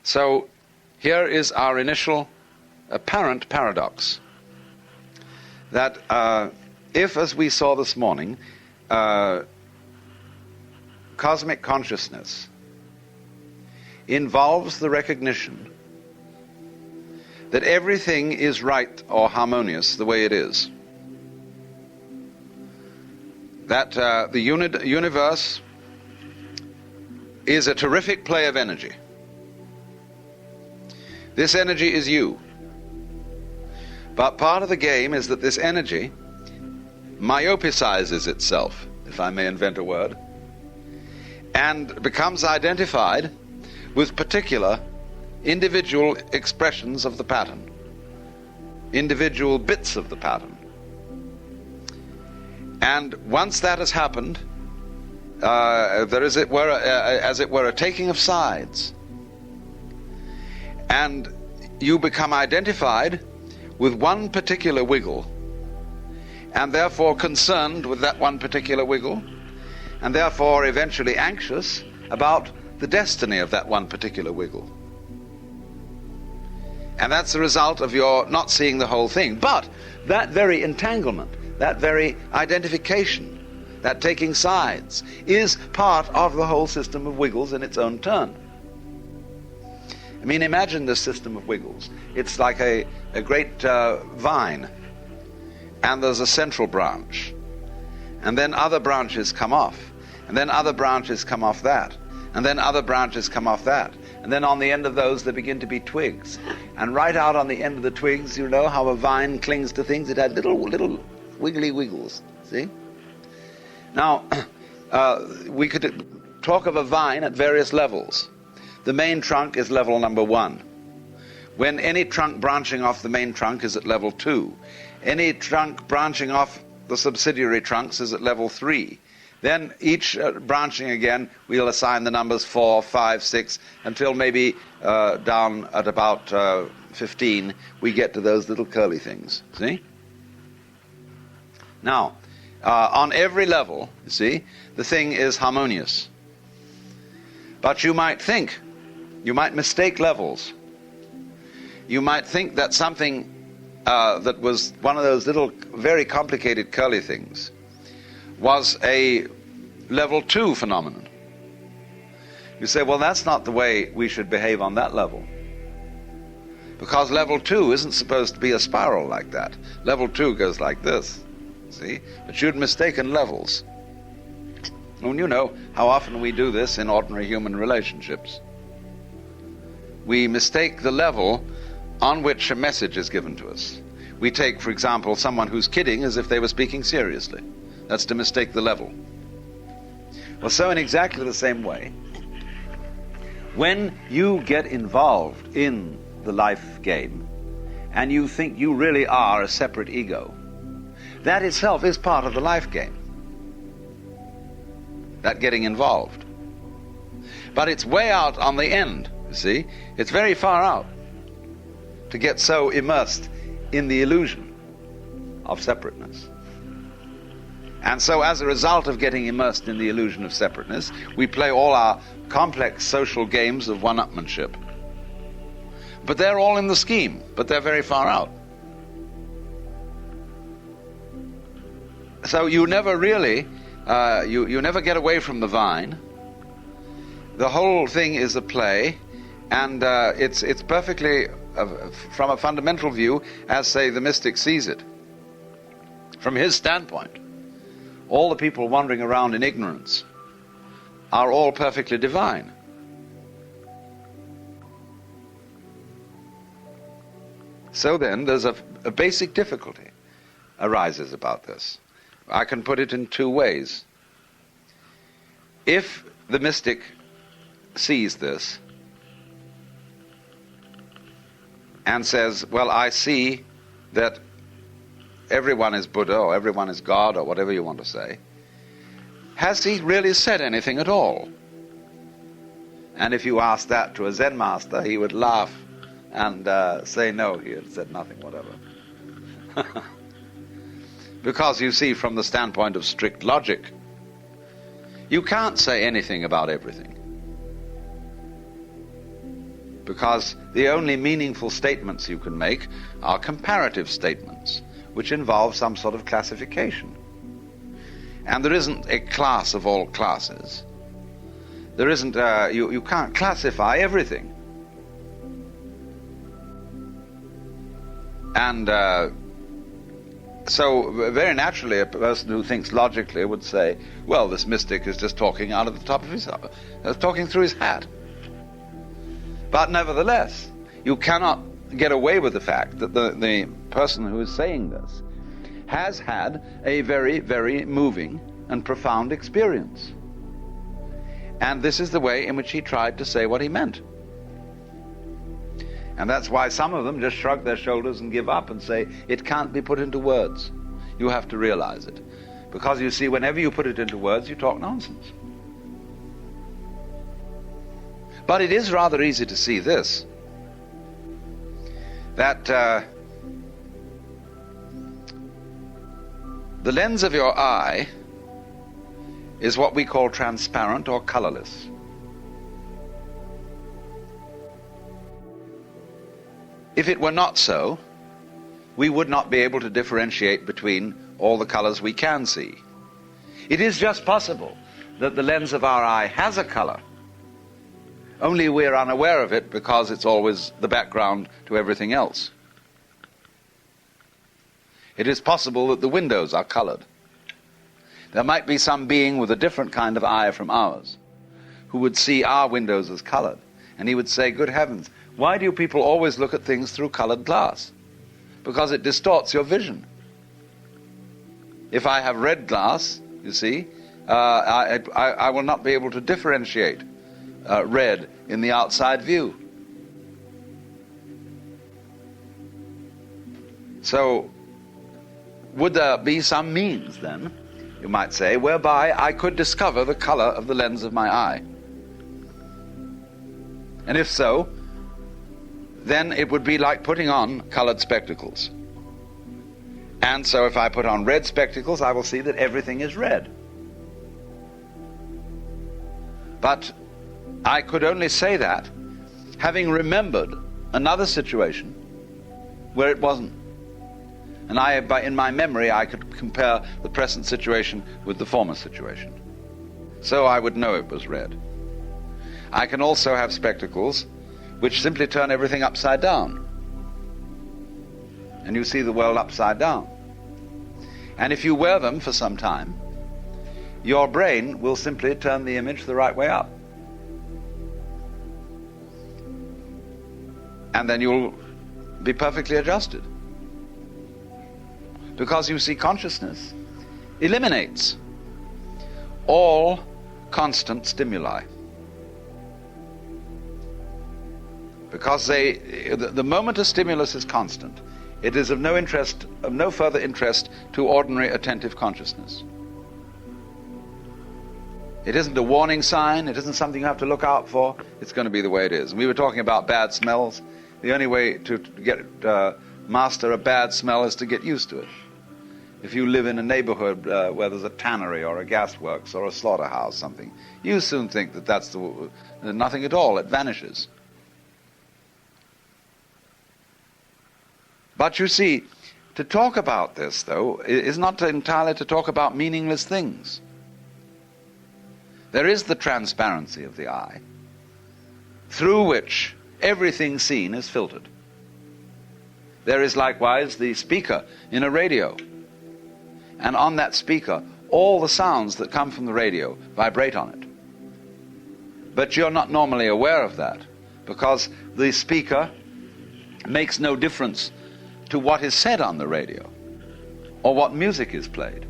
So here is our initial apparent paradox, that if, as we saw this morning, cosmic consciousness involves the recognition that everything is right or harmonious the way it is, that the universe is a terrific play of energy. This energy is you. But part of the game is that this energy myopicizes itself, if I may invent a word, and becomes identified with particular individual expressions of the pattern, individual bits of the pattern. And once that has happened, there is, as it were, a taking of sides. And you become identified with one particular wiggle, and therefore concerned with that one particular wiggle, and therefore eventually anxious about the destiny of that one particular wiggle. And that's the result of your not seeing the whole thing. But that very entanglement, that very identification, that taking sides, is part of the whole system of wiggles in its own turn. I mean, imagine this system of wiggles. It's like a great vine, and there's a central branch, and then other branches come off, and then other branches come off that, and then other branches come off that, and then on the end of those there begin to be twigs, and right out on the end of the twigs, you know how a vine clings to things. It had little wiggly wiggles, see? Now, we could talk of a vine at various levels. The main trunk is level number 1. When any trunk branching off the main trunk is at level 2. Any trunk branching off the subsidiary trunks is at level 3. Then each branching again, we'll assign the numbers 4, 5, 6, until maybe down at about 15, we get to those little curly things. See? Now, on every level, you see, the thing is harmonious. But you might mistake levels. You might think that something that was one of those little, very complicated curly things was a level 2 phenomenon. You say, well, that's not the way we should behave on that level. Because level 2 isn't supposed to be a spiral like that. Level 2 goes like this, see? But you'd mistaken levels. And you know how often we do this in ordinary human relationships. We mistake the level on which a message is given to us. We take, for example, someone who's kidding as if they were speaking seriously. That's to mistake the level. Well, so in exactly the same way, when you get involved in the life game and you think you really are a separate ego, that itself is part of the life game. That getting involved. But it's way out on the end, you see. It's very far out to get so immersed in the illusion of separateness. And so as a result of getting immersed in the illusion of separateness, we play all our complex social games of one-upmanship. But they're all in the scheme, but they're very far out. So you never really, you never get away from the vine. The whole thing is a play, and it's perfectly, from a fundamental view, as, say, the mystic sees it. From his standpoint, all the people wandering around in ignorance are all perfectly divine. So then, there's a basic difficulty arises about this. I can put it in 2 ways. If the mystic sees this and says, well, I see that everyone is Buddha or everyone is God or whatever you want to say, has he really said anything at all? And if you ask that to a Zen master, he would laugh and say no, he had said nothing whatever. Because you see, from the standpoint of strict logic, you can't say anything about everything. because the only meaningful statements you can make are comparative statements, which involve some sort of classification. And there isn't a class of all classes. There isn't, you can't classify everything. And so very naturally a person who thinks logically would say, well, this mystic is just talking out of the top of his head, talking through his hat. But nevertheless, you cannot get away with the fact that the person who is saying this has had a very, very moving and profound experience. And this is the way in which he tried to say what he meant. And that's why some of them just shrug their shoulders and give up and say, it can't be put into words. You have to realize it. Because you see, whenever you put it into words, you talk nonsense. But it is rather easy to see this, that the lens of your eye is what we call transparent or colorless. If it were not so, we would not be able to differentiate between all the colors we can see. It is just possible that the lens of our eye has a color, only we're unaware of it because it's always the background to everything else. It is possible that the windows are colored. There might be some being with a different kind of eye from ours who would see our windows as colored, and he would say, good heavens, why do you people always look at things through colored glass? Because it distorts your vision. If I have red glass, you see, I will not be able to differentiate red in the outside view. So, would there be some means then, you might say, whereby I could discover the color of the lens of my eye? And if so, then it would be like putting on colored spectacles. And so if I put on red spectacles, I will see that everything is red. But I could only say that having remembered another situation where it wasn't. And in my memory, I could compare the present situation with the former situation. So I would know it was red. I can also have spectacles which simply turn everything upside down. And you see the world upside down. And if you wear them for some time, your brain will simply turn the image the right way up. And then you'll be perfectly adjusted. Because you see, consciousness eliminates all constant stimuli. Because the moment a stimulus is constant, it is of no further interest to ordinary attentive consciousness. It isn't a warning sign, it isn't something you have to look out for, it's going to be the way it is. And we were talking about bad smells. The only way to master a bad smell is to get used to it. If you live in a neighborhood where there's a tannery or a gasworks or a slaughterhouse, something, you soon think that that's nothing at all, it vanishes. But you see, to talk about this, though, is not entirely to talk about meaningless things. There is the transparency of the eye, through which everything seen is filtered. There is likewise the speaker in a radio, and on that speaker, all the sounds that come from the radio vibrate on it. But you're not normally aware of that, because the speaker makes no difference to what is said on the radio, or what music is played,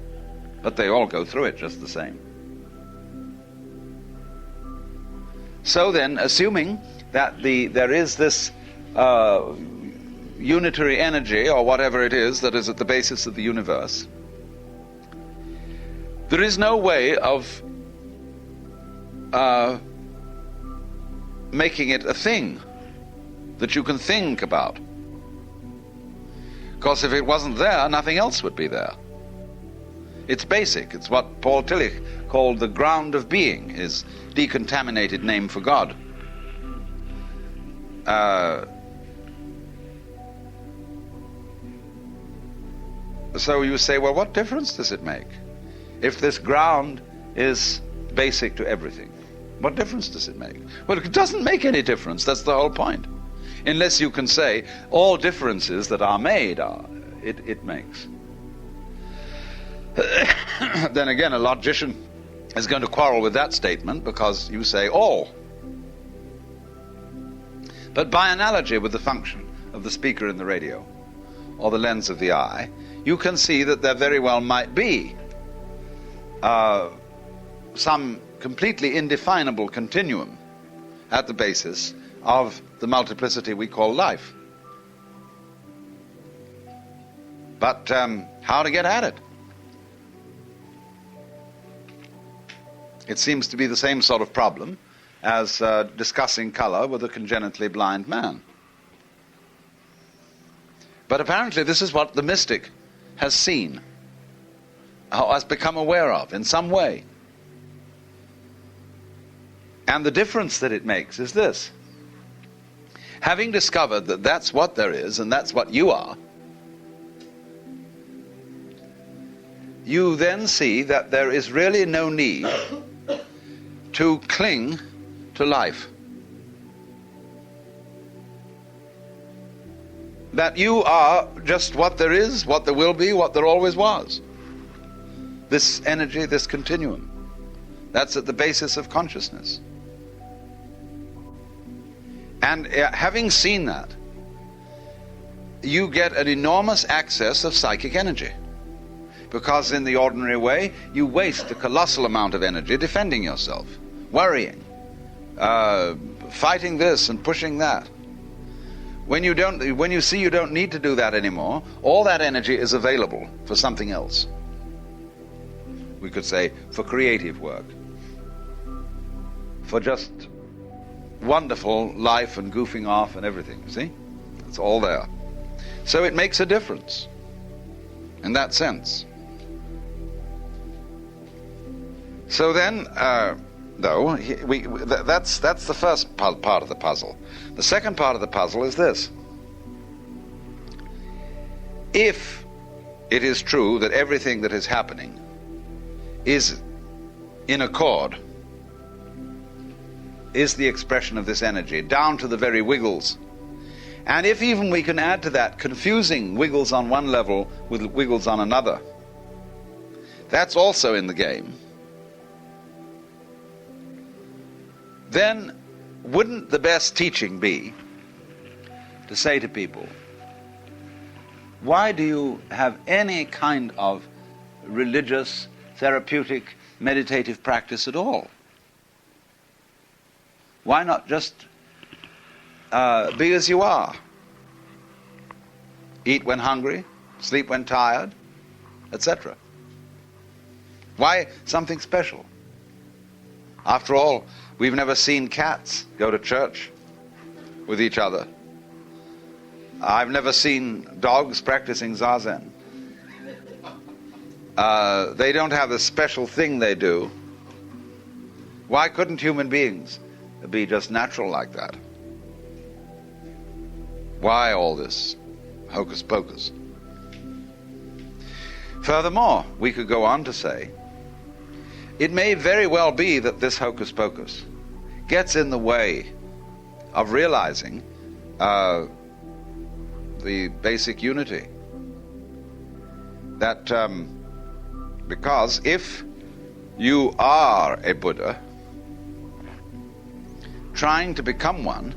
but they all go through it just the same. So then, assuming that there is this unitary energy, or whatever it is that is at the basis of the universe, there is no way of making it a thing that you can think about. Because if it wasn't there, nothing else would be there. It's basic. It's what Paul Tillich called the ground of being, his decontaminated name for God. So you say, well, what difference does it make? If this ground is basic to everything, what difference does it make? Well, it doesn't make any difference. That's the whole point. Unless you can say all differences that are made it makes. Then again, a logician is going to quarrel with that statement because you say all. But by analogy with the function of the speaker in the radio or the lens of the eye, you can see that there very well might be some completely indefinable continuum at the basis of the multiplicity we call life. But how to get at it? It seems to be the same sort of problem as discussing color with a congenitally blind man. But apparently this is what the mystic has seen, has become aware of in some way. And the difference that it makes is this. Having discovered that that's what there is and that's what you are, you then see that there is really no need to cling to life. That you are just what there is, what there will be, what there always was. This energy, this continuum. That's at the basis of consciousness. And having seen that, you get an enormous access of psychic energy. Because in the ordinary way, you waste a colossal amount of energy defending yourself, worrying, fighting this and pushing that. When you see you don't need to do that anymore, all that energy is available for something else. We could say for creative work, for just wonderful life and goofing off and everything, you see? It's all there. So it makes a difference in that sense. So then, that's the first part of the puzzle. The second part of the puzzle is this. If it is true that everything that is happening is in accord, is the expression of this energy, down to the very wiggles, and if even we can add to that confusing wiggles on one level with wiggles on another, that's also in the game, then wouldn't the best teaching be to say to people, why do you have any kind of religious, therapeutic, meditative practice at all? Why not just be as you are? Eat when hungry, sleep when tired, etc. Why something special? After all, we've never seen cats go to church with each other. I've never seen dogs practicing zazen. They don't have a special thing they do. Why couldn't human beings be just natural like that? Why all this hocus pocus? Furthermore, we could go on to say, it may very well be that this hocus pocus gets in the way of realizing the basic unity. That because if you are a Buddha, trying to become one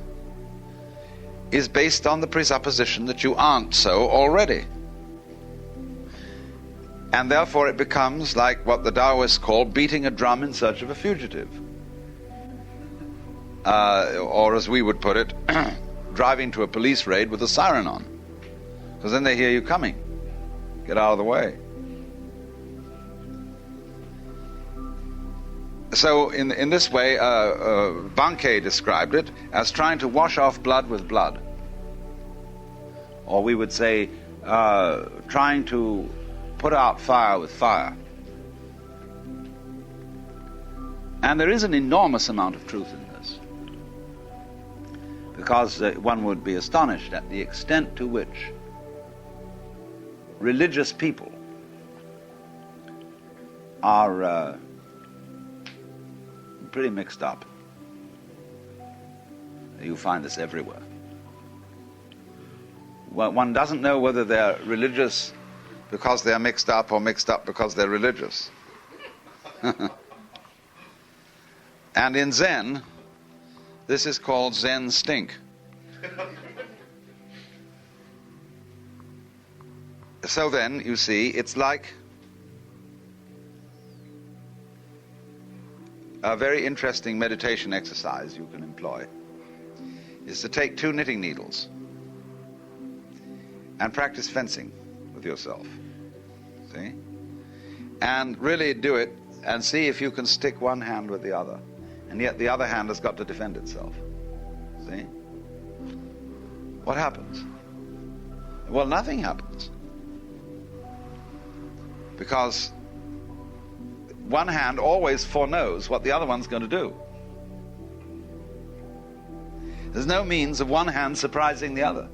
is based on the presupposition that you aren't so already. And therefore it becomes like what the Taoists call beating a drum in search of a fugitive. Or as we would put it, driving to a police raid with a siren on. Because then they hear you coming. Get out of the way. So in this way, Bankei described it as trying to wash off blood with blood. Or we would say, trying to put out fire with fire. And there is an enormous amount of truth in this. because one would be astonished at the extent to which religious people are pretty mixed up. You find this everywhere. Well, one doesn't know whether they're religious because they're mixed up or mixed up because they're religious. And in Zen, this is called Zen stink. So then, you see, it's like a very interesting meditation exercise you can employ is to take 2 knitting needles and practice fencing with yourself. See? And really do it and see if you can stick one hand with the other. And yet the other hand has got to defend itself. See? What happens? Well, nothing happens. Because one hand always foreknows what the other one's going to do. There's no means of one hand surprising the other.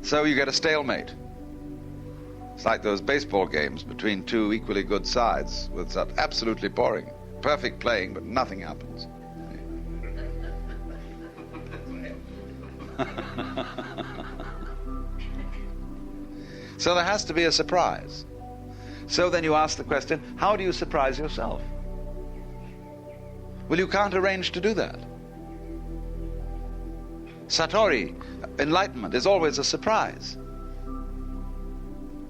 So you get a stalemate. It's like those baseball games between 2 equally good sides, with that absolutely boring, perfect playing, but nothing happens. So there has to be a surprise. So then you ask the question, how do you surprise yourself? Well, you can't arrange to do that. Satori, enlightenment, is always a surprise.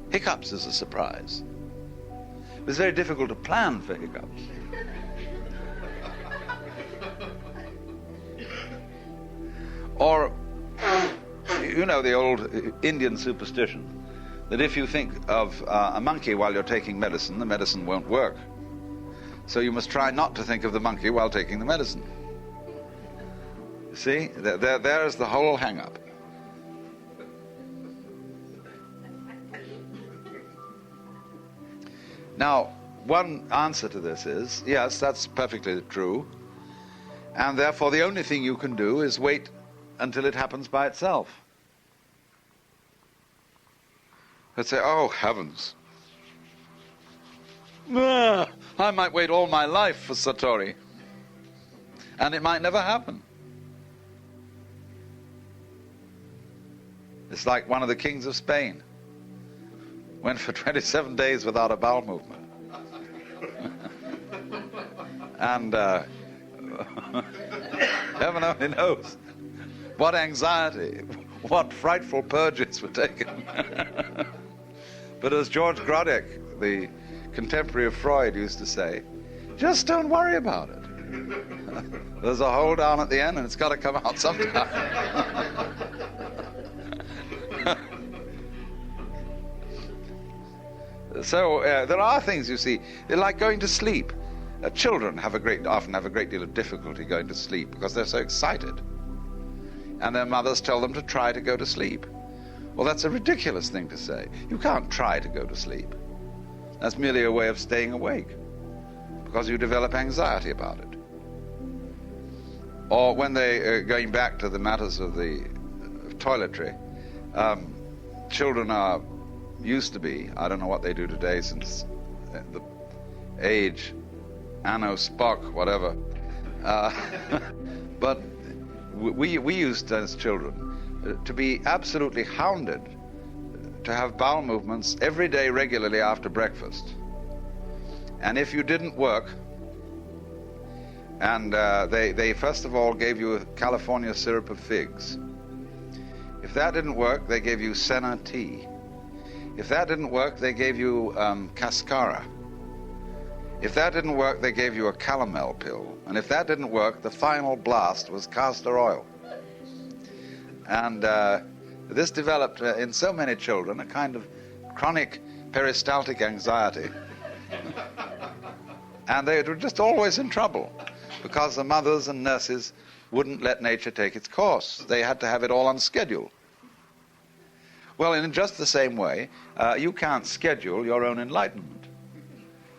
Hiccups is a surprise. It's very difficult to plan for hiccups. Or, you know the old Indian superstition that if you think of a monkey while you're taking medicine, the medicine won't work. So you must try not to think of the monkey while taking the medicine. See, there's the whole hang-up. Now, one answer to this is, yes, that's perfectly true, and therefore the only thing you can do is wait until it happens by itself. Let's say, oh, heavens. I might wait all my life for Satori, and it might never happen. It's like one of the kings of Spain went for 27 days without a bowel movement. And heaven only knows what anxiety, what frightful purges were taken. But as George Grodek, the contemporary of Freud, used to say, just don't worry about it. There's a hole down at the end and it's got to come out sometime. So there are things, you see, they're like going to sleep. Children often have a great deal of difficulty going to sleep because they're so excited. And their mothers tell them to try to go to sleep. Well, that's a ridiculous thing to say. You can't try to go to sleep. That's merely a way of staying awake because you develop anxiety about it. Or when they going back to the matters of the toiletry, children are used to be, I don't know what they do today since the age, Anno Spock, whatever. But we used as children to be absolutely hounded to have bowel movements every day regularly after breakfast. And if you didn't work, and they first of all gave you a California syrup of figs. If that didn't work, they gave you senna tea. If that didn't work, they gave you cascara. If that didn't work, they gave you a calomel pill. And if that didn't work, the final blast was castor oil. And this developed in so many children a kind of chronic peristaltic anxiety. And they were just always in trouble because the mothers and nurses wouldn't let nature take its course. They had to have it all on schedule. Well, in just the same way, you can't schedule your own enlightenment.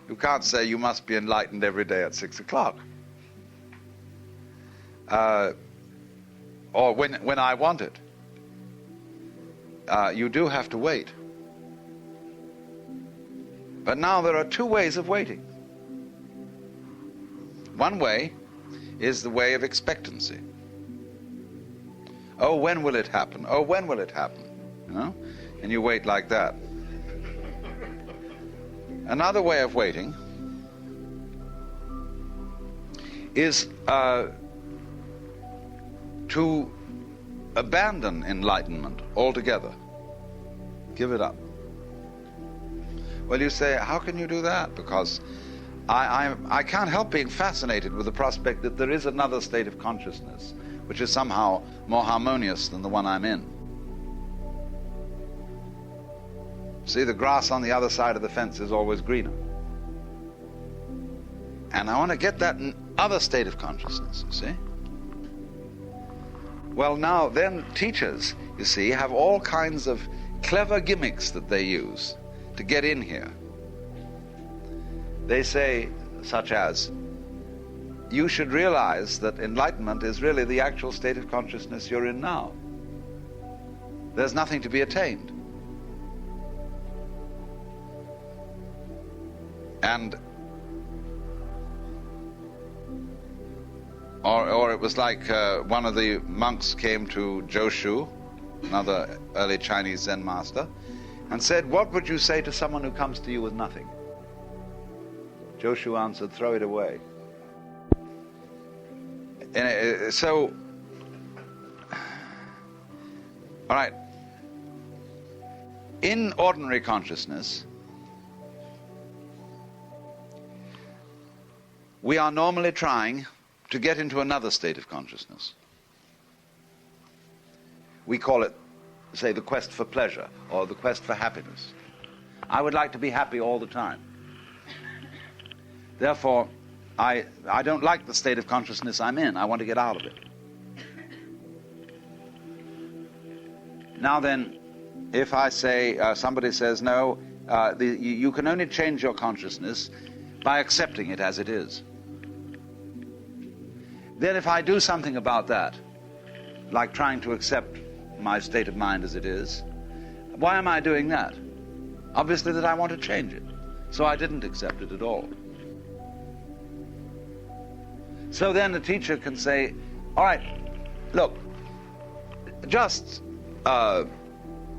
You can't say you must be enlightened every day at 6 o'clock. or when I want it. You do have to wait. But now there are two ways of waiting. One way is the way of expectancy. Oh, when will it happen? Oh, when will it happen? You know? And you wait like that. Another way of waiting is to abandon enlightenment altogether. Give it up. Well, you say, how can you do that? Because I can't help being fascinated with the prospect that there is another state of consciousness which is somehow more harmonious than the one I'm in. See, the grass on the other side of the fence is always greener. And I want to get that other state of consciousness, you see? Well, now, then teachers, you see, have all kinds of clever gimmicks that they use to get in here. They say, such as, you should realize that enlightenment is really the actual state of consciousness you're in now. There's nothing to be attained. And or it was like one of the monks came to Joshu, another early Chinese Zen master, and said, what would you say to someone who comes to you with nothing? Joshu answered, throw it away. And so, all right, in ordinary consciousness, we are normally trying to get into another state of consciousness. We call it, say, the quest for pleasure or the quest for happiness. I would like to be happy all the time. Therefore, I don't like the state of consciousness I'm in. I want to get out of it. Now then, if I say, somebody says, no, you can only change your consciousness by accepting it as it is. Then if I do something about that, like trying to accept my state of mind as it is, why am I doing that? Obviously that I want to change it. So I didn't accept it at all. So then the teacher can say, all right, look, just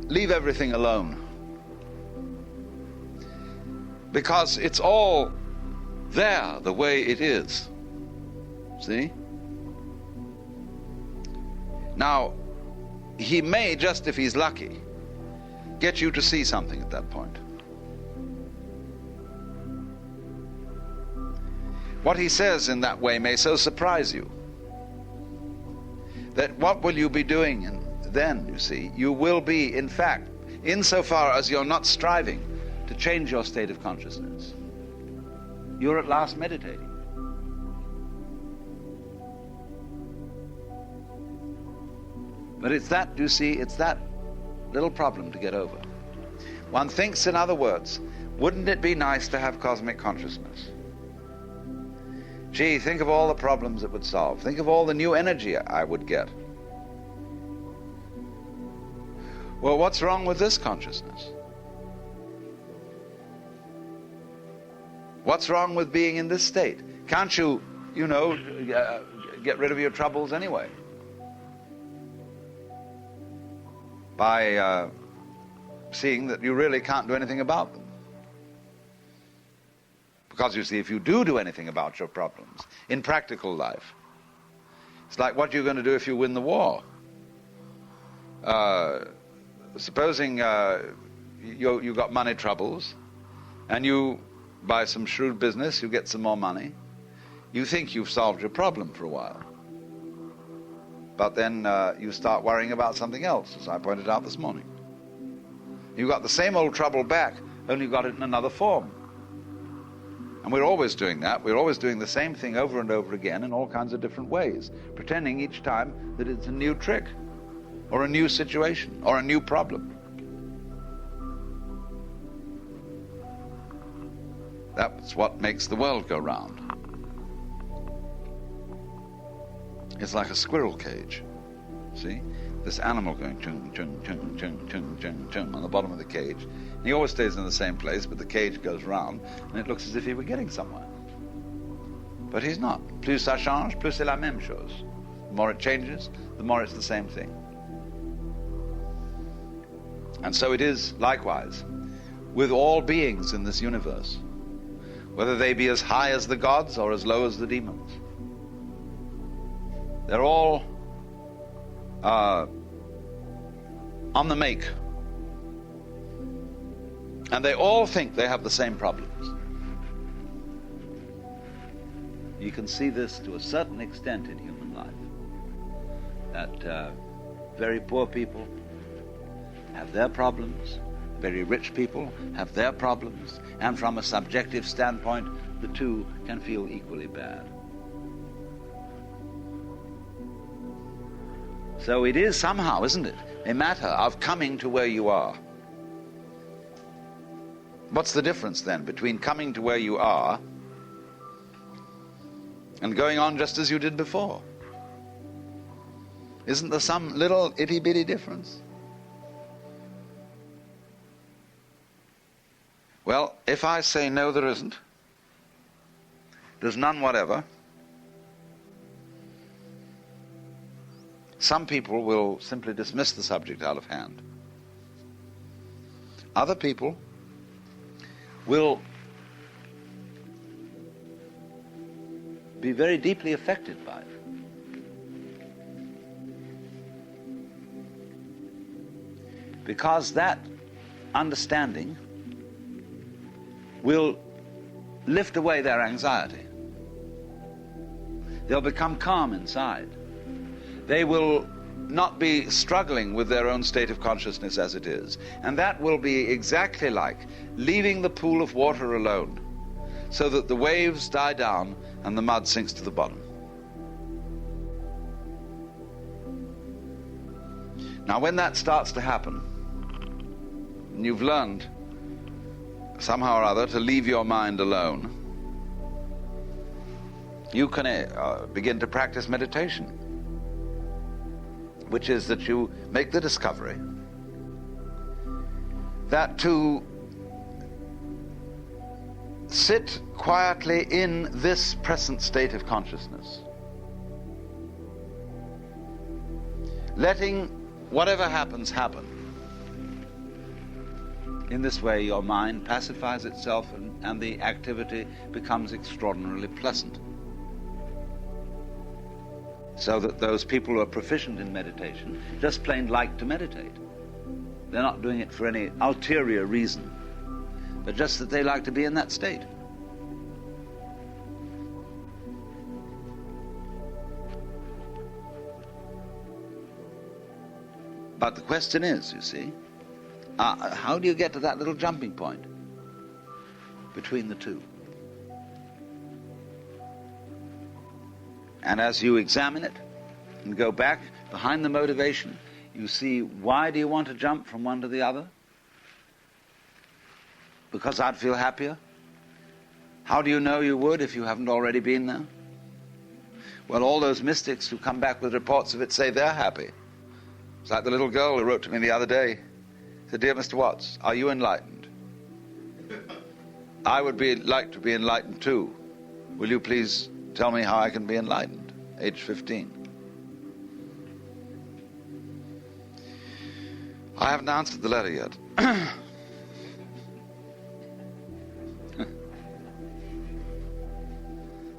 leave everything alone. Because it's all there the way it is. See? Now, he may, just if he's lucky, get you to see something at that point. What he says in that way may so surprise you that what will you be doing? And then, you see, you will be, in fact, insofar as you're not striving to change your state of consciousness, you're at last meditating. But it's that, you see, it's that little problem to get over. One thinks, in other words, wouldn't it be nice to have cosmic consciousness? Gee, think of all the problems it would solve. Think of all the new energy I would get. Well, what's wrong with this consciousness? What's wrong with being in this state? Can't you, get rid of your troubles anyway? By seeing that you really can't do anything about them. Because you see, if you do anything about your problems in practical life, it's like what you're going to do if you win the war. Supposing you got money troubles, and you, by some shrewd business, you get some more money. You think you've solved your problem for a while. But then you start worrying about something else, as I pointed out this morning. You got the same old trouble back, only you got it in another form. And we're always doing that. We're always doing the same thing over and over again in all kinds of different ways, pretending each time that it's a new trick, or a new situation, or a new problem. That's what makes the world go round. It's like a squirrel cage. See? This animal going chung, chung, chung, chung, chung, chung, chung on the bottom of the cage. And he always stays in the same place, but the cage goes round, and it looks as if he were getting somewhere. But he's not. Plus ça change, plus c'est la même chose. The more it changes, the more it's the same thing. And so it is likewise with all beings in this universe, whether they be as high as the gods or as low as the demons. They're all on the make. And they all think they have the same problems. You can see this to a certain extent in human life. That very poor people have their problems, very rich people have their problems, and from a subjective standpoint, the two can feel equally bad. So it is somehow, isn't it, a matter of coming to where you are. What's the difference then between coming to where you are and going on just as you did before? Isn't there some little itty-bitty difference? Well, if I say no, there isn't, there's none whatever, some people will simply dismiss the subject out of hand. Other people will be very deeply affected by it. Because that understanding will lift away their anxiety. They'll become calm inside. They will not be struggling with their own state of consciousness as it is. And that will be exactly like leaving the pool of water alone, so that the waves die down and the mud sinks to the bottom. Now, when that starts to happen, and you've learned somehow or other to leave your mind alone, you can begin to practice meditation, which is that you make the discovery that to sit quietly in this present state of consciousness, letting whatever happens happen. In this way, your mind pacifies itself and the activity becomes extraordinarily pleasant. So that those people who are proficient in meditation just plain like to meditate. They're not doing it for any ulterior reason, but just that they like to be in that state. But the question is, you see, how do you get to that little jumping point between the two? And as you examine it and go back behind the motivation, you see, why do you want to jump from one to the other? Because I'd feel happier? How do you know you would if you haven't already been there? Well, all those mystics who come back with reports of it say they're happy. It's like the little girl who wrote to me the other day. Said, "Dear Mr. Watts, are you enlightened? I would like to be enlightened too. Will you please tell me how I can be enlightened?" Age 15. I haven't answered the letter yet.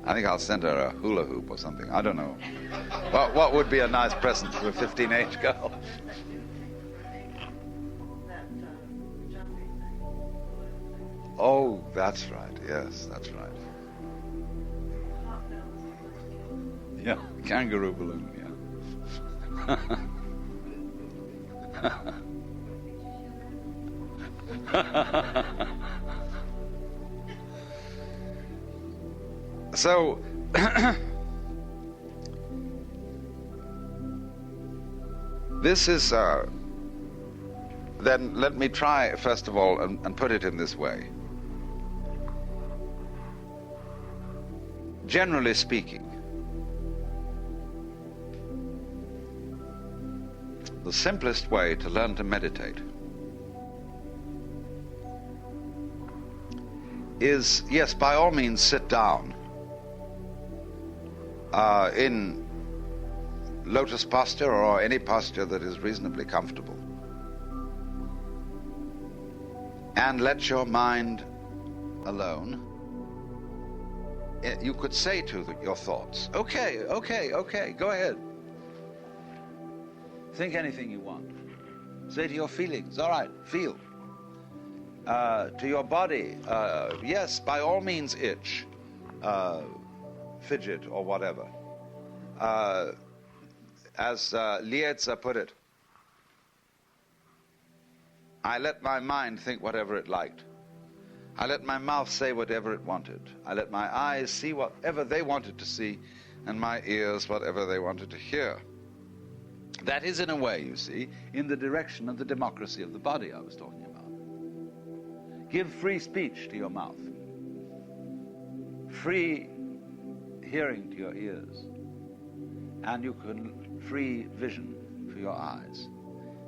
I think I'll send her a hula hoop or something. I don't know. What would be a nice present for a 15-age girl? Oh, that's right. Yes, that's right. Yeah, kangaroo balloon, yeah. So, this is, then let me try, first of all, and put it in this way. Generally speaking, the simplest way to learn to meditate is, yes, by all means sit down in lotus posture or any posture that is reasonably comfortable, and let your mind alone. You could say to your thoughts, okay, go ahead. Think anything you want. Say to your feelings, all right, feel. To your body, yes, by all means itch, fidget, or whatever. As Lietza put it, I let my mind think whatever it liked. I let my mouth say whatever it wanted. I let my eyes see whatever they wanted to see, and my ears whatever they wanted to hear. That is, in a way, you see, in the direction of the democracy of the body I was talking about. Give free speech to your mouth, free hearing to your ears, and you can free vision for your eyes.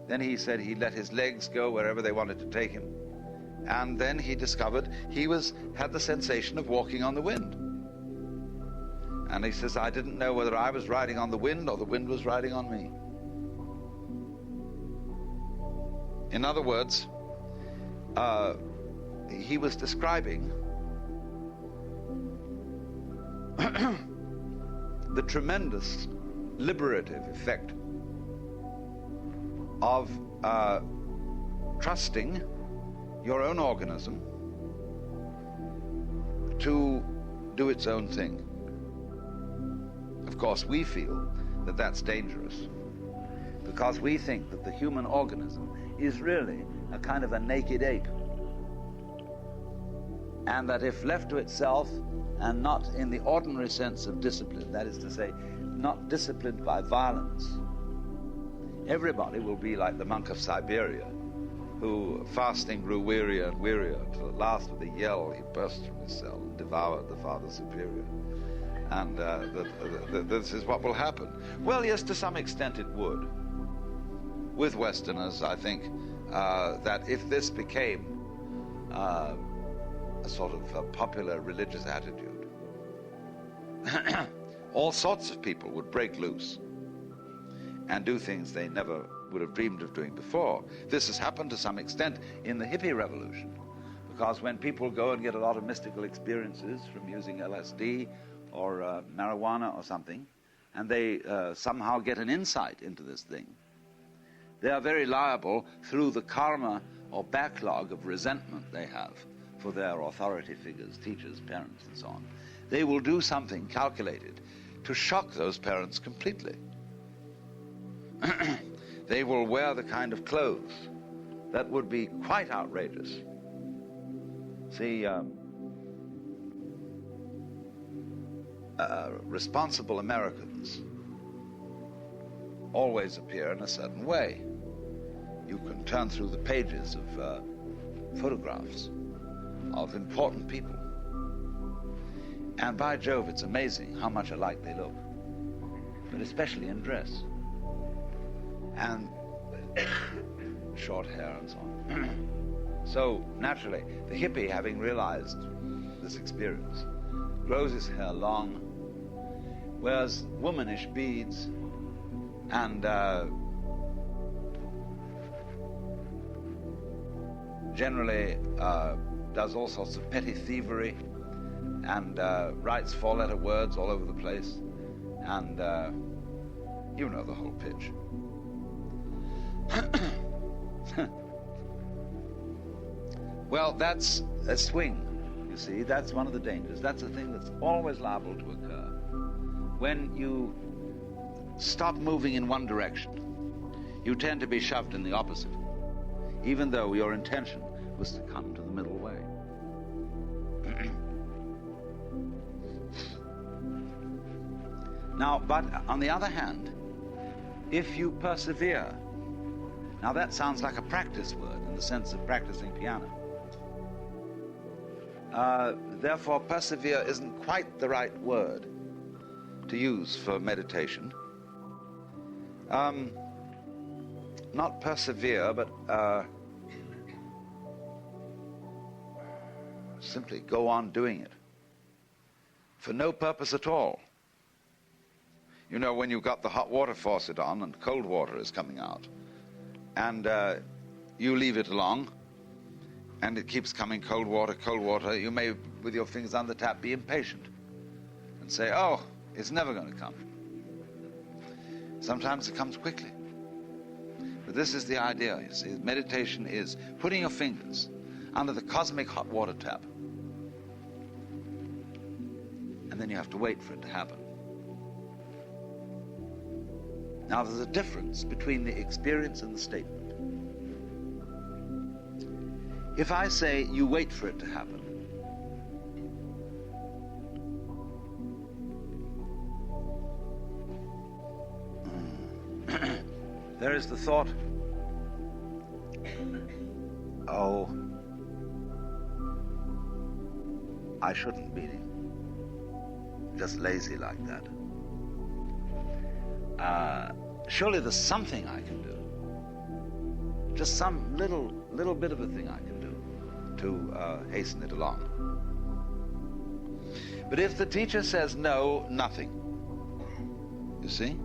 Then he said he let his legs go wherever they wanted to take him. And then he discovered he had the sensation of walking on the wind. And he says, I didn't know whether I was riding on the wind or the wind was riding on me. In other words, he was describing the tremendous liberative effect of trusting your own organism to do its own thing. Of course, we feel that that's dangerous because we think that the human organism is really a kind of a naked ape, and that if left to itself and not in the ordinary sense of discipline, that is to say, not disciplined by violence, everybody will be like the monk of Siberia, who, fasting, grew wearier and wearier, until at last with a yell he burst from his cell and devoured the Father Superior. And this is what will happen. Well, yes, to some extent it would. With Westerners, I think that if this became a sort of a popular religious attitude, all sorts of people would break loose and do things they never would have dreamed of doing before. This has happened to some extent in the hippie revolution, because when people go and get a lot of mystical experiences from using LSD or marijuana or something, and they somehow get an insight into this thing, they are very liable, through the karma or backlog of resentment they have for their authority figures, teachers, parents, and so on. They will do something calculated to shock those parents completely. They will wear the kind of clothes that would be quite outrageous. See, responsible Americans always appear in a certain way. You can turn through the pages of photographs of important people, and by Jove, it's amazing how much alike they look, but especially in dress and short hair and so on. So naturally, the hippie, having realized this experience, grows his hair long, wears womanish beads, and generally does all sorts of petty thievery, and writes four-letter words all over the place, and you know the whole pitch. Well, that's a swing, you see. That's one of the dangers. That's a thing that's always liable to occur. When you stop moving in one direction, you tend to be shoved in the opposite, even though your intention was to come to the middle way. Now, but on the other hand, if you persevere, now that sounds like a practice word in the sense of practicing piano. Therefore, persevere isn't quite the right word to use for meditation. not persevere, but simply go on doing it for no purpose at all. You know, when you've got the hot water faucet on and cold water is coming out, and you leave it along, and it keeps coming cold water, you may, with your fingers on the tap, be impatient and say, oh, it's never going to come. Sometimes it comes quickly. But this is the idea, you see. Meditation is putting your fingers under the cosmic hot water tap. And then you have to wait for it to happen. Now there's a difference between the experience and the statement. If I say you wait for it to happen, there is the thought, oh, I shouldn't be just lazy like that. Surely there's something I can do. Just some little bit of a thing I can do to hasten it along. But if the teacher says no, nothing. You see?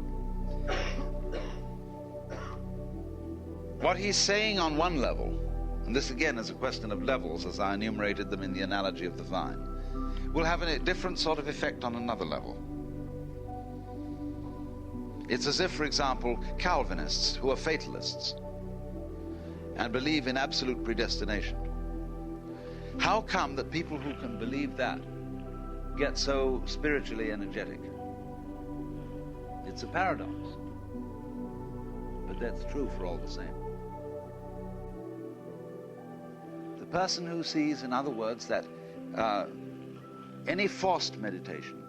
What he's saying on one level, and this again is a question of levels as I enumerated them in the analogy of the vine, will have a different sort of effect on another level. It's as if, for example, Calvinists who are fatalists and believe in absolute predestination. How come that people who can believe that get so spiritually energetic? It's a paradox, but that's true for all the same. The person who sees, in other words, that any forced meditation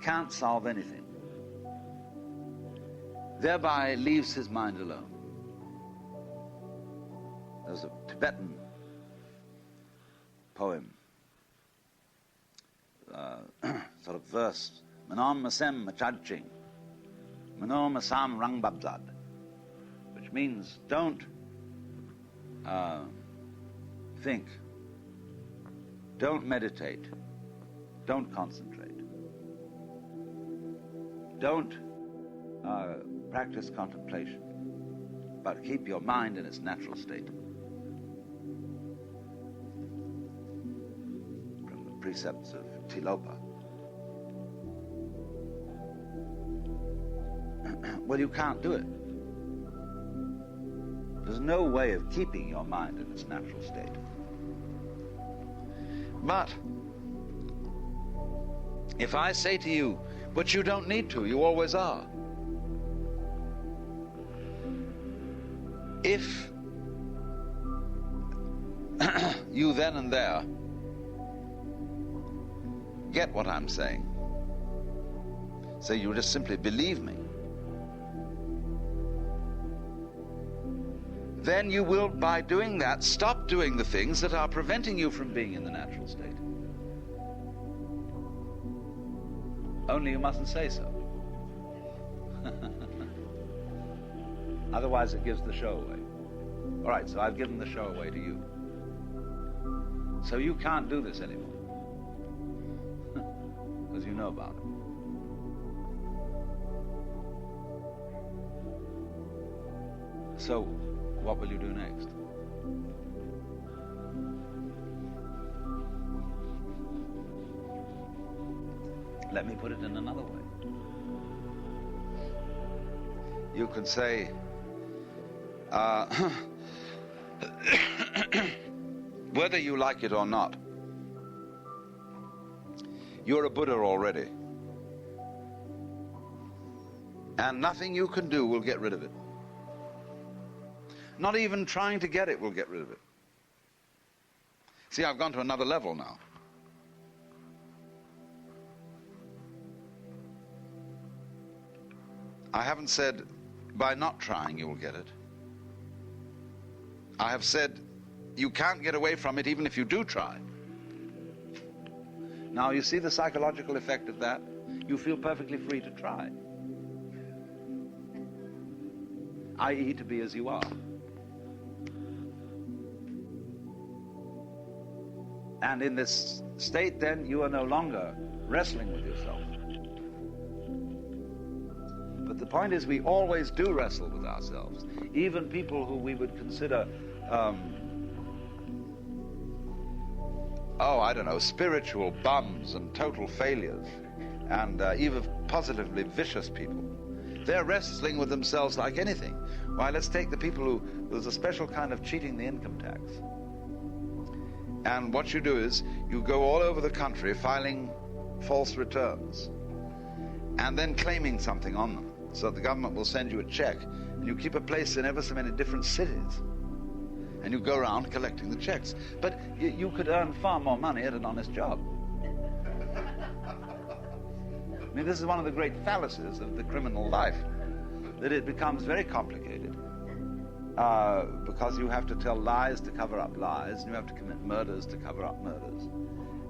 can't solve anything, thereby leaves his mind alone. There's a Tibetan poem, sort of verse, Manom Masem Machadching, Manom Masam Rangbabzad, which means don't think, don't meditate, don't concentrate, don't practice contemplation, but keep your mind in its natural state. From the precepts of Tilopa. Well, you can't do it. There's no way of keeping your mind in its natural state. But if I say to you, but you don't need to, you always are. If you then and there get what I'm saying, so you just simply believe me, then you will, by doing that, stop doing the things that are preventing you from being in the natural state. Only you mustn't say so. Otherwise it gives the show away. All right, so I've given the show away to you. So you can't do this anymore. Because you know about it. So, what will you do next? Let me put it in another way. You can say, whether you like it or not, you're a Buddha already. And nothing you can do will get rid of it. Not even trying to get it will get rid of it. See, I've gone to another level now. I haven't said by not trying you will get it. I have said you can't get away from it even if you do try. Now you see the psychological effect of that? You feel perfectly free to try. i.e. to be as you are. And in this state, then, you are no longer wrestling with yourself. But the point is, we always do wrestle with ourselves. Even people who we would consider, spiritual bums and total failures, and even positively vicious people, they're wrestling with themselves like anything. Why, let's take the people who, there's a special kind of cheating the income tax. And what you do is, you go all over the country filing false returns, and then claiming something on them. So the government will send you a check, and you keep a place in ever so many different cities. And you go around collecting the checks. But you could earn far more money at an honest job. I mean, this is one of the great fallacies of the criminal life, that it becomes very complicated because you have to tell lies to cover up lies, and you have to commit murders to cover up murders.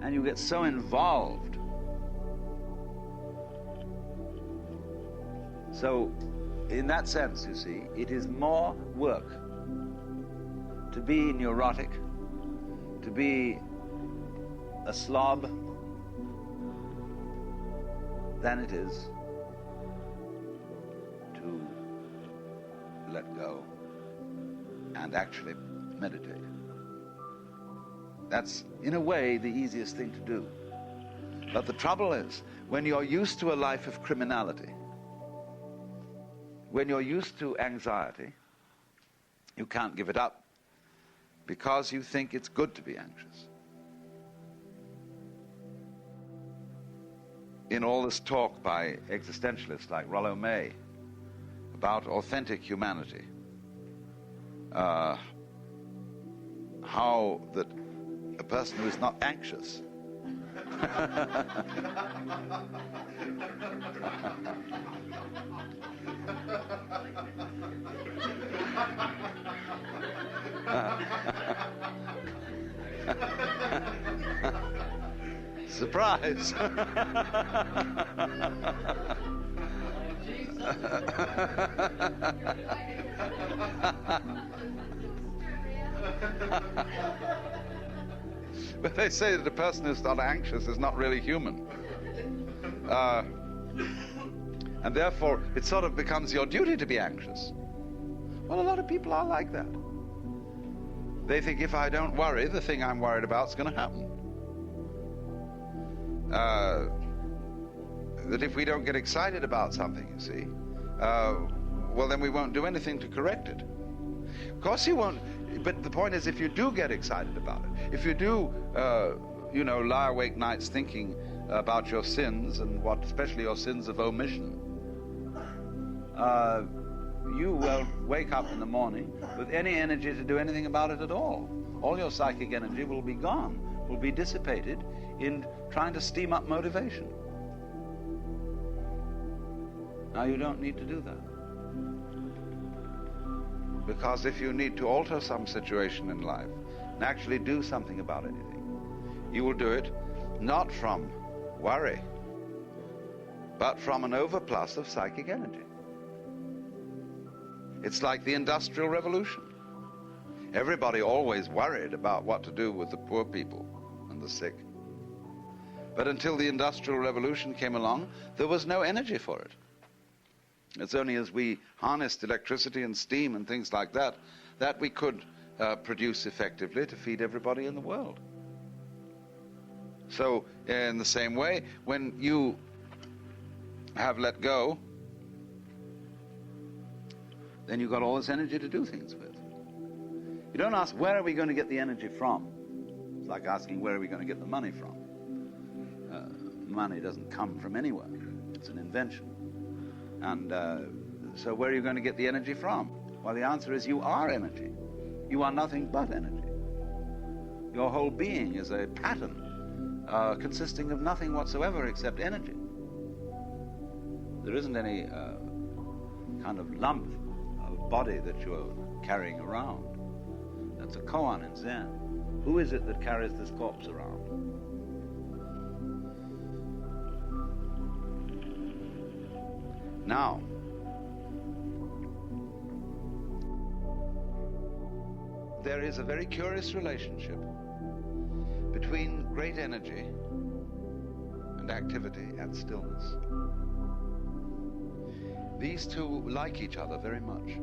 And you get so involved. So, in that sense, you see, it is more work to be neurotic, to be a slob, than it is to let go and actually meditate. That's, in a way, the easiest thing to do. But the trouble is, when you're used to a life of criminality, when you're used to anxiety, you can't give it up because you think it's good to be anxious. In all this talk by existentialists like Rollo May about authentic humanity, how that a person who is not anxious surprise. But they say that a person who's not anxious is not really human. And therefore, it sort of becomes your duty to be anxious. Well, a lot of people are like that. They think if I don't worry, the thing I'm worried about is going to happen. That if we don't get excited about something, you see, well, then we won't do anything to correct it. Of course you won't, but the point is, if you do get excited about it, if you do, lie awake nights thinking about your sins, and especially your sins of omission, you will wake up in the morning with any energy to do anything about it at all. All your psychic energy will be gone, will be dissipated in trying to steam up motivation. Now, you don't need to do that. Because if you need to alter some situation in life and actually do something about anything, you will do it not from worry, but from an overplus of psychic energy. It's like the Industrial Revolution. Everybody always worried about what to do with the poor people and the sick. But until the Industrial Revolution came along, there was no energy for it. It's only as we harnessed electricity and steam and things like that, that we could produce effectively to feed everybody in the world. So, in the same way, when you have let go, then you've got all this energy to do things with. You don't ask, where are we going to get the energy from? It's like asking, where are we going to get the money from? Money doesn't come from anywhere. It's an invention. And so where are you going to get the energy from? Well, the answer is you are energy. You are nothing but energy. Your whole being is a pattern consisting of nothing whatsoever except energy. There isn't any kind of lump of body that you're carrying around. That's a koan in Zen. Who is it that carries this corpse around? Now, there is a very curious relationship between great energy and activity and stillness. These two like each other very much.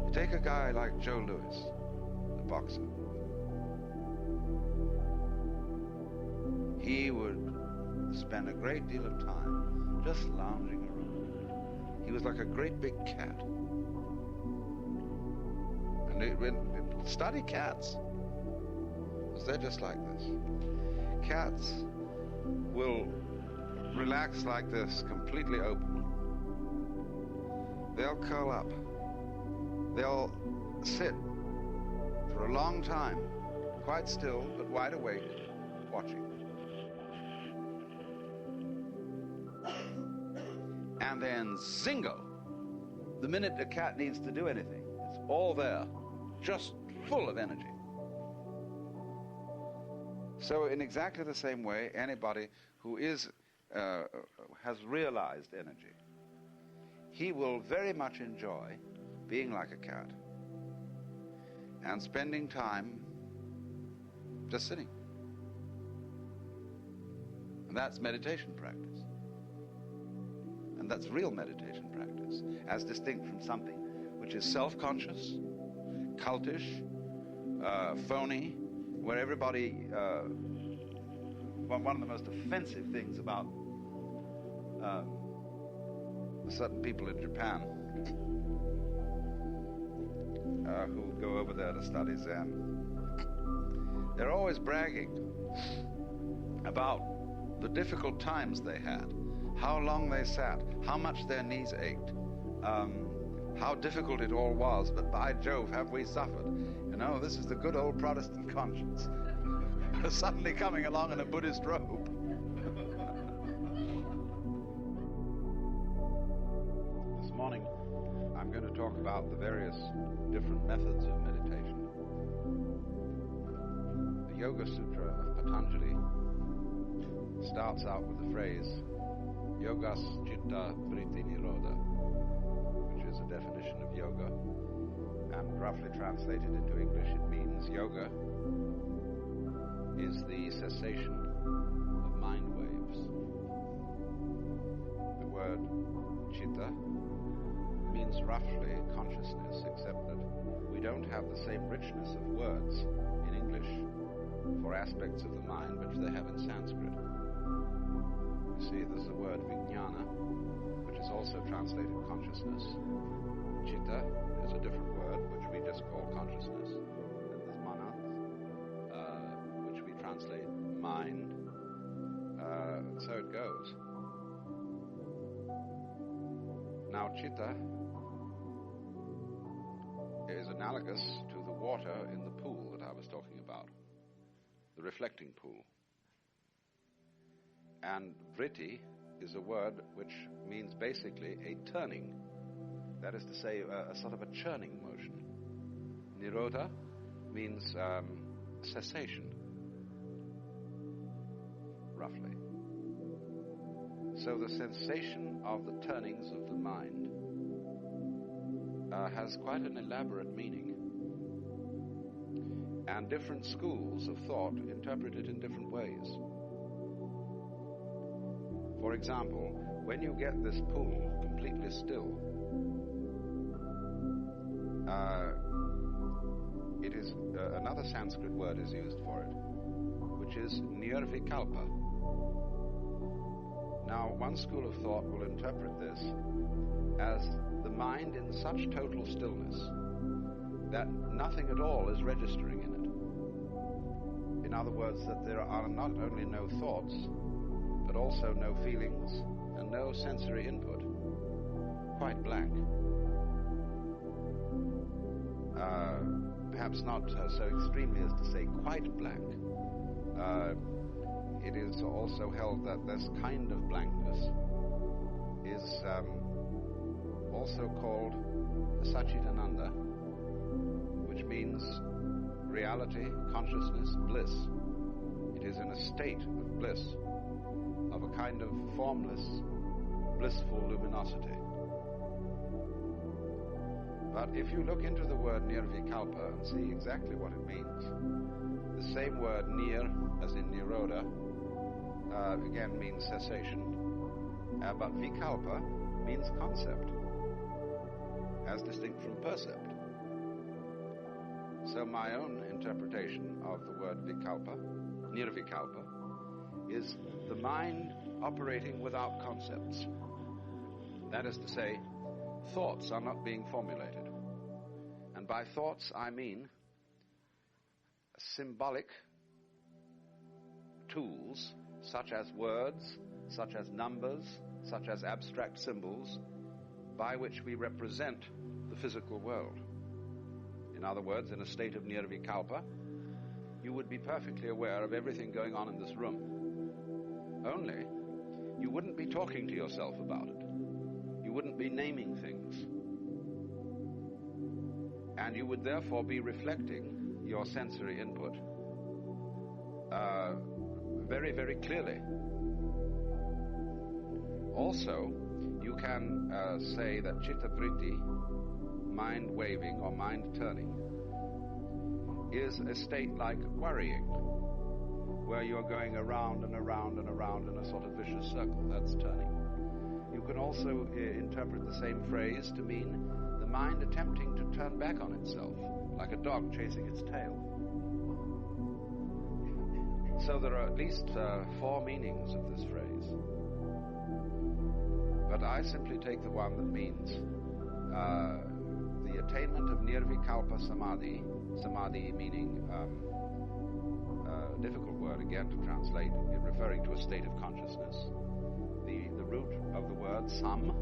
You take a guy like Joe Louis, the boxer. He would spend a great deal of time just lounging around. He was like a great big cat. And study cats, because they're just like this. Cats will relax like this, completely open. They'll curl up. They'll sit for a long time, quite still, but wide awake, watching. And then, zingo! The minute a cat needs to do anything, it's all there, just full of energy. So in exactly the same way, anybody who has realized energy, he will very much enjoy being like a cat and spending time just sitting. And that's meditation practice. And that's real meditation practice, as distinct from something which is self-conscious, cultish, phony, where everybody, one of the most offensive things about certain people in Japan who go over there to study Zen, they're always bragging about the difficult times they had, how long they sat, how much their knees ached, how difficult it all was, but by Jove, have we suffered. You know, this is the good old Protestant conscience suddenly coming along in a Buddhist robe. This morning, I'm going to talk about the various different methods of meditation. The Yoga Sutra of Patanjali starts out with the phrase, Yogas Chitta Vritti Nirodha, which is a definition of yoga, and roughly translated into English it means yoga is the cessation of mind waves. The word chitta means roughly consciousness, except that we don't have the same richness of words in English for aspects of the mind which they have in Sanskrit. You see, there's the word vijnana, which is also translated consciousness. Chitta is a different word, which we just call consciousness. And there's manas, which we translate mind. So it goes. Now, chitta is analogous to the water in the pool that I was talking about, the reflecting pool. And vritti is a word which means basically a turning, that is to say, a sort of a churning motion. Nirodha means cessation, roughly. So the sensation of the turnings of the mind has quite an elaborate meaning. And different schools of thought interpret it in different ways. For example, when you get this pool completely still, it is another Sanskrit word is used for it, which is nirvikalpa. Now, one school of thought will interpret this as the mind in such total stillness that nothing at all is registering in it. In other words, that there are not only no thoughts, but also no feelings and no sensory input. Quite blank. Perhaps not so extremely as to say quite blank. It is also held that this kind of blankness is also called Satchitananda, which means reality, consciousness, bliss. It is in a state of bliss, of a kind of formless, blissful luminosity. But if you look into the word nirvikalpa and see exactly what it means, the same word nir, as in nirodha, again means cessation, but vikalpa means concept, as distinct from percept. So my own interpretation of the word vikalpa, nirvikalpa, is the mind operating without concepts. That is to say, thoughts are not being formulated. And by thoughts I mean symbolic tools such as words, such as numbers, such as abstract symbols, by which we represent the physical world. In other words, in a state of nirvikalpa, you would be perfectly aware of everything going on in this room. Only, you wouldn't be talking to yourself about it. You wouldn't be naming things. And you would therefore be reflecting your sensory input very, very clearly. Also, you can say that chitta vritti, mind waving or mind turning, is a state like worrying, where you're going around and around and around in a sort of vicious circle. That's turning. You can also interpret the same phrase to mean the mind attempting to turn back on itself, like a dog chasing its tail. So there are at least 4 meanings of this phrase. But I simply take the one that means the attainment of nirvikalpa samadhi, samadhi meaning difficult word again to translate, referring to a state of consciousness. The root of the word sam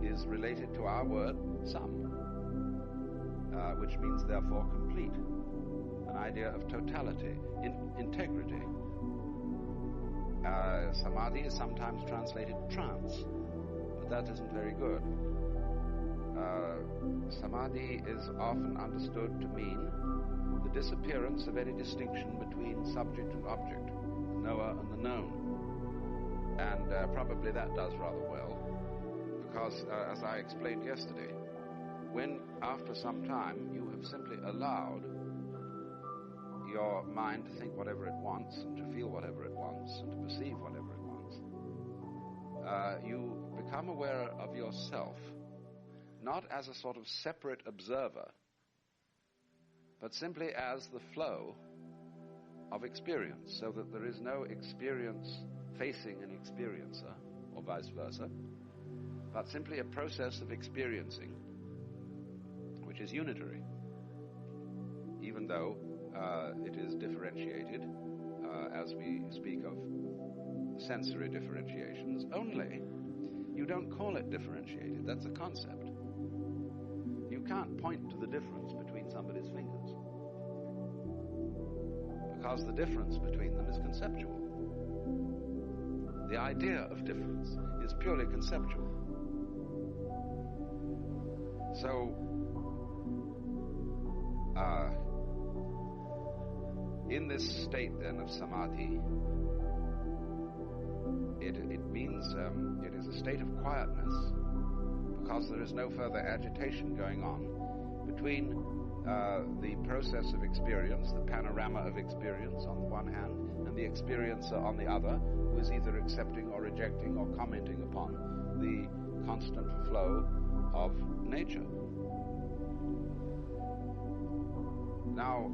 is related to our word sam, which means therefore complete, an idea of totality, integrity. Samadhi is sometimes translated trance, but that isn't very good. Samadhi is often understood to mean the disappearance of any distinction between subject and object, the knower and the known. And probably that does rather well, because as I explained yesterday, when after some time you have simply allowed your mind to think whatever it wants and to feel whatever it wants and to perceive whatever it wants, you become aware of yourself not as a sort of separate observer, but simply as the flow of experience, so that there is no experience facing an experiencer, or vice versa, but simply a process of experiencing, which is unitary, even though it is differentiated, as we speak of sensory differentiations, only you don't call it differentiated. That's a concept. You can't point to the difference between somebody's fingers, because the difference between them is conceptual. The idea of difference is purely conceptual. So, in this state then of samadhi, it means it is a state of quietness, because there is no further agitation going on between the process of experience, the panorama of experience on the one hand, and the experiencer on the other, who is either accepting or rejecting or commenting upon the constant flow of nature. Now,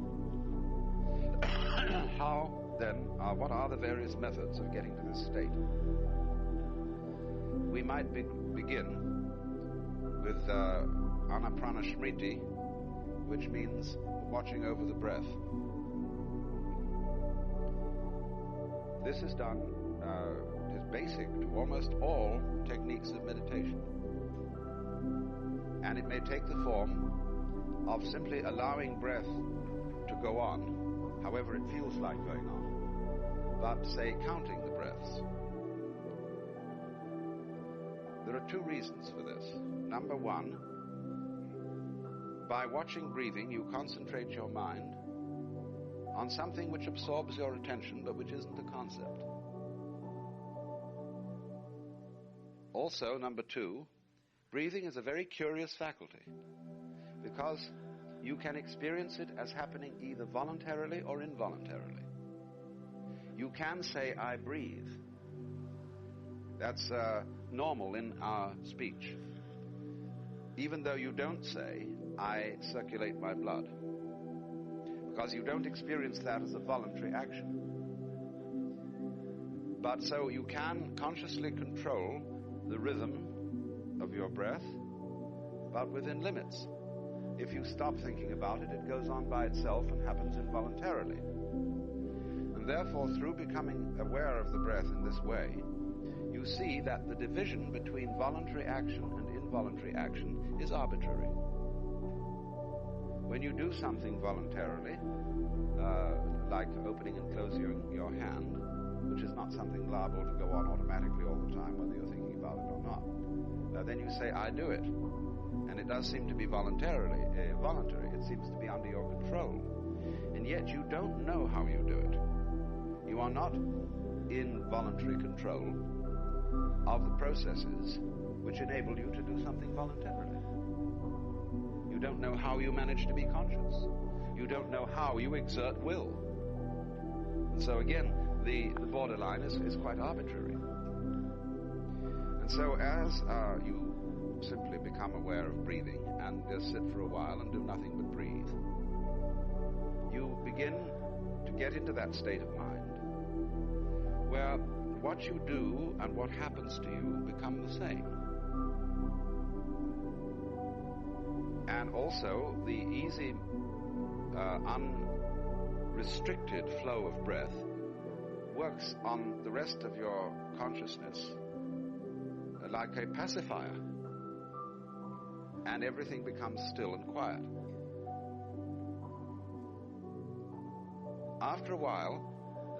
how then, what are the various methods of getting to this state? We might begin with anaprana smriti, which means watching over the breath. This is done, it is basic to almost all techniques of meditation. And it may take the form of simply allowing breath to go on, however it feels like going on, but say counting the breaths. There are 2 reasons for this. Number 1, by watching breathing, you concentrate your mind on something which absorbs your attention, but which isn't a concept. Also, number 2, breathing is a very curious faculty. because you can experience it as happening either voluntarily or involuntarily. You can say, I breathe. That's normal in our speech. Even though you don't say, I circulate my blood. Because you don't experience that as a voluntary action. But so you can consciously control the rhythm of your breath, but within limits. If you stop thinking about it, it goes on by itself and happens involuntarily. And therefore, through becoming aware of the breath in this way, you see that the division between voluntary action and involuntary action is arbitrary. When you do something voluntarily, like opening and closing your hand, which is not something liable to go on automatically all the time, whether you're thinking about it or not, then you say, I do it. And it does seem to be voluntary. It seems to be under your control. And yet you don't know how you do it. You are not in voluntary control of the processes which enable you to do something voluntarily. You don't know how you manage to be conscious. You don't know how you exert will. And so again, the borderline is quite arbitrary. And so as you simply become aware of breathing and just sit for a while and do nothing but breathe, you begin to get into that state of mind where what you do and what happens to you become the same. And also the easy, unrestricted flow of breath works on the rest of your consciousness like a pacifier, and everything becomes still and quiet. After a while,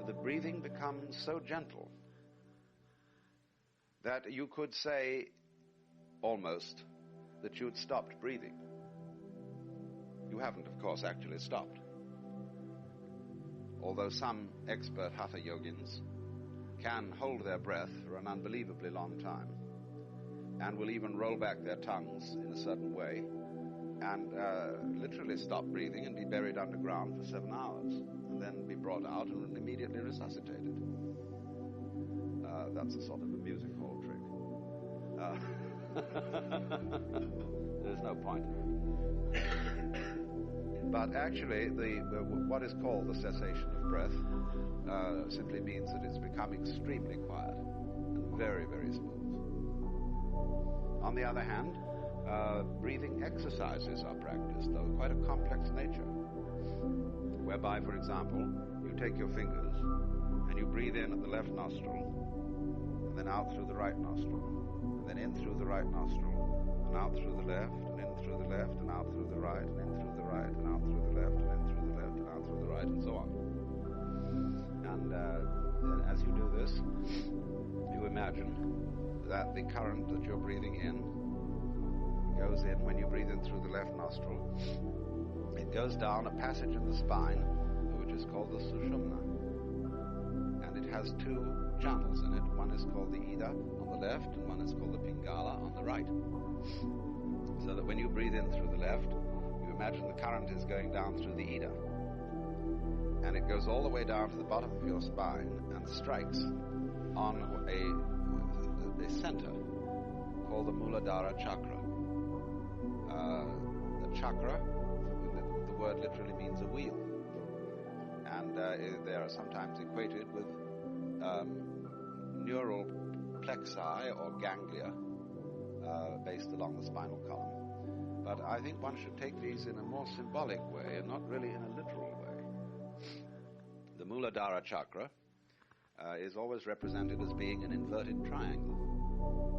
the breathing becomes so gentle that you could say almost that you had stopped breathing. You haven't, of course, actually stopped. Although some expert hatha yogins can hold their breath for an unbelievably long time and will even roll back their tongues in a certain way and literally stop breathing and be buried underground for 7 hours and then be brought out and immediately resuscitated. That's a sort of a music hall trick. There's no point in it. But actually, what is called the cessation of breath simply means that it's become extremely quiet and very, very smooth. On the other hand, breathing exercises are practiced, though quite a complex nature, whereby, for example, you take your fingers and you breathe in at the left nostril, and then out through the right nostril, and then in through the right nostril, and out through the left, and in through the left, and out through the right, and in through the right, and out through the left, and in through the left, and out through the right, and so on. And as you do this, you imagine that the current that you're breathing in goes in when you breathe in through the left nostril. It goes down a passage in the spine, which is called the sushumna. And it has 2 channels in it. One is called the Ida on the left, and one is called the Pingala on the right. So that when you breathe in through the left, you imagine the current is going down through the Ida. And it goes all the way down to the bottom of your spine and strikes on a center called the Muladhara chakra. The chakra, the word literally means a wheel. And they are sometimes equated with neural plexi or ganglia based along the spinal column. But I think one should take these in a more symbolic way and not really in a literal way. The Muladhara chakra is always represented as being an inverted triangle.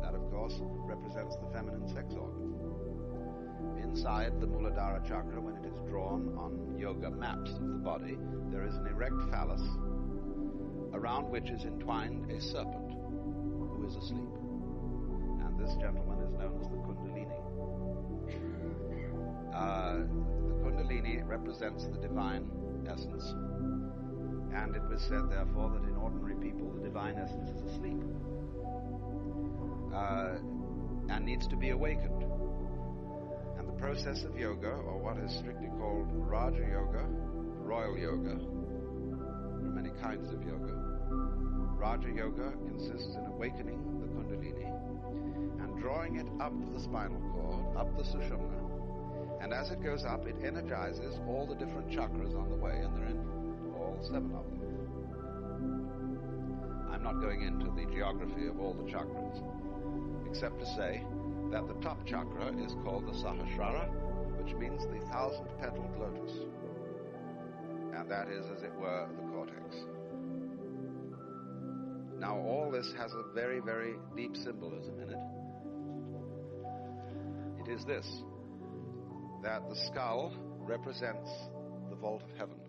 That, of course, represents the feminine sex organ. Inside the Muladhara chakra, when it is drawn on yoga maps of the body, there is an erect phallus around which is entwined a serpent who is asleep. And this gentleman is known as the Kundalini. The Kundalini represents the divine essence. And it was said, therefore, that in ordinary people the divine essence is asleep and needs to be awakened. And the process of yoga, or what is strictly called Raja Yoga, royal yoga. There are many kinds of yoga. Raja Yoga consists in awakening the Kundalini and drawing it up the spinal cord, up the Sushumna, and as it goes up, it energizes all the different chakras on the way, and there are all 7 of them. I'm not going into the geography of all the chakras, except to say that the top chakra is called the Sahasrara, which means the 1,000-petaled lotus. And that is, as it were, the cortex. Now, all this has a very, very deep symbolism in it. It is this, that the skull represents the vault of heaven.